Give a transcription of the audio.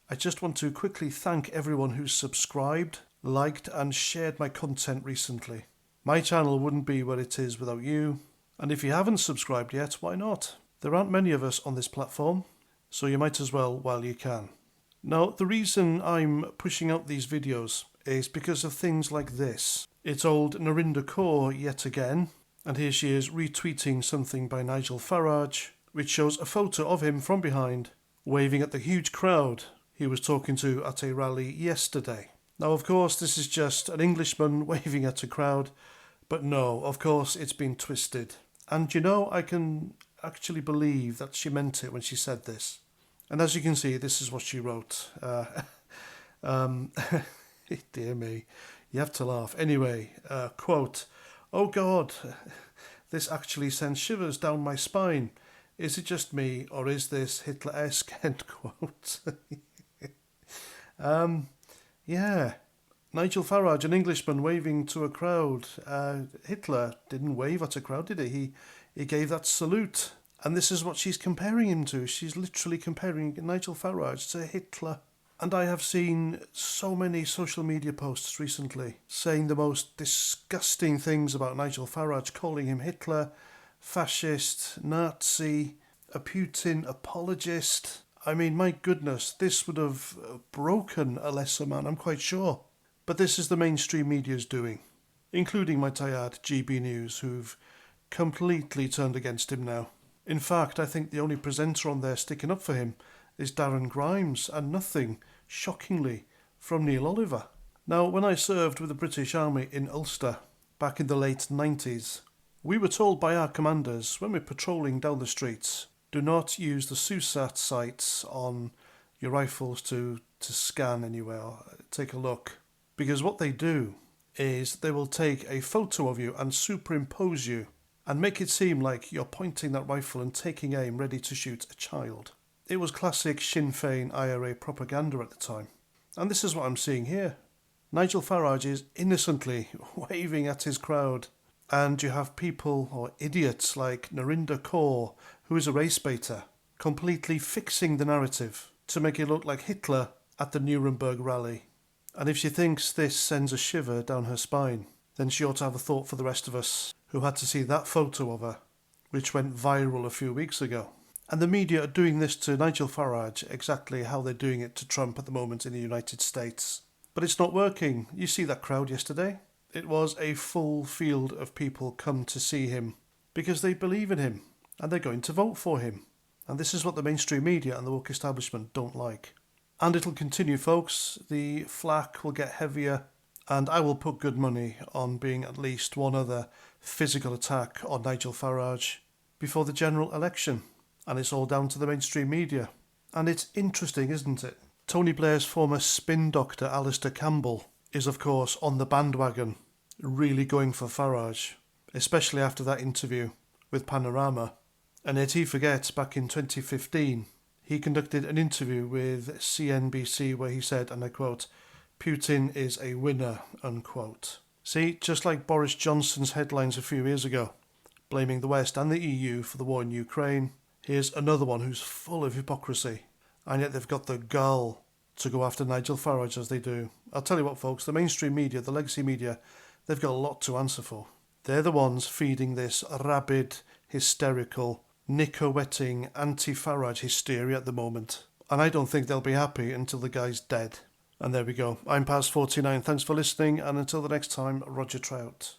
I just want to quickly thank everyone who's subscribed, liked and shared my content recently. My channel wouldn't be where it is without you, and if you haven't subscribed yet, why not? There aren't many of us on this platform, so you might as well while you can. Now, the reason I'm pushing out these videos is because of things like this. It's old Narinder Kaur yet again, and here she is retweeting something by Nigel Farage, which shows a photo of him from behind, waving at the huge crowd he was talking to at a rally yesterday. Now, of course, this is just an Englishman waving at a crowd, but no, of course, it's been twisted. And you know, I can actually believe that she meant it when she said this. And as you can see, this is what she wrote. Dear me, you have to laugh. Anyway, quote, "Oh God, this actually sends shivers down my spine. Is it just me, or is this Hitler-esque?" End quote. Yeah, Nigel Farage, an Englishman waving to a crowd. Hitler didn't wave at a crowd, did he? He gave that salute. And this is what she's comparing him to. She's literally comparing Nigel Farage to Hitler. And I have seen so many social media posts recently saying the most disgusting things about Nigel Farage, calling him Hitler, fascist, Nazi, a Putin apologist. I mean, my goodness, this would have broken a lesser man, I'm quite sure. But this is the mainstream media's doing, including my tired GB News, who've completely turned against him now. In fact, I think the only presenter on there sticking up for him is Darren Grimes, and nothing, shockingly, from Neil Oliver. Now, when I served with the British Army in Ulster back in the late 90s, we were told by our commanders when we're patrolling down the streets, do not use the SUSAT sights on your rifles to scan anywhere or take a look. Because what they do is they will take a photo of you and superimpose you and make it seem like you're pointing that rifle and taking aim ready to shoot a child. It was classic Sinn Féin IRA propaganda at the time. And this is what I'm seeing here. Nigel Farage is innocently waving at his crowd. And you have people or idiots like Narinder Kaur, who is a race baiter, completely fixing the narrative to make it look like Hitler at the Nuremberg rally. And if she thinks this sends a shiver down her spine, then she ought to have a thought for the rest of us who had to see that photo of her, which went viral a few weeks ago. And the media are doing this to Nigel Farage exactly how they're doing it to Trump at the moment in the United States. But it's not working. You see that crowd yesterday? It was a full field of people come to see him because they believe in him and they're going to vote for him. And this is what the mainstream media and the woke establishment don't like. And it'll continue, folks. The flak will get heavier, and I will put good money on being at least one other physical attack on Nigel Farage before the general election. And it's all down to the mainstream media. And it's interesting, isn't it? Tony Blair's former spin doctor, Alistair Campbell, is of course on the bandwagon, really going for Farage, especially after that interview with Panorama. And yet he forgets back in 2015, he conducted an interview with CNBC where he said, and I quote, "Putin is a winner," unquote. See, just like Boris Johnson's headlines a few years ago, blaming the West and the EU for the war in Ukraine, here's another one who's full of hypocrisy, and yet they've got the gall to go after Nigel Farage as they do. I'll tell you what, folks, the mainstream media, the legacy media, they've got a lot to answer for. They're the ones feeding this rabid, hysterical, knicker-wetting, anti-Farage hysteria at the moment. And I don't think they'll be happy until the guy's dead. And there we go. I'm past 49. Thanks for listening, and until the next time, Roger Trout.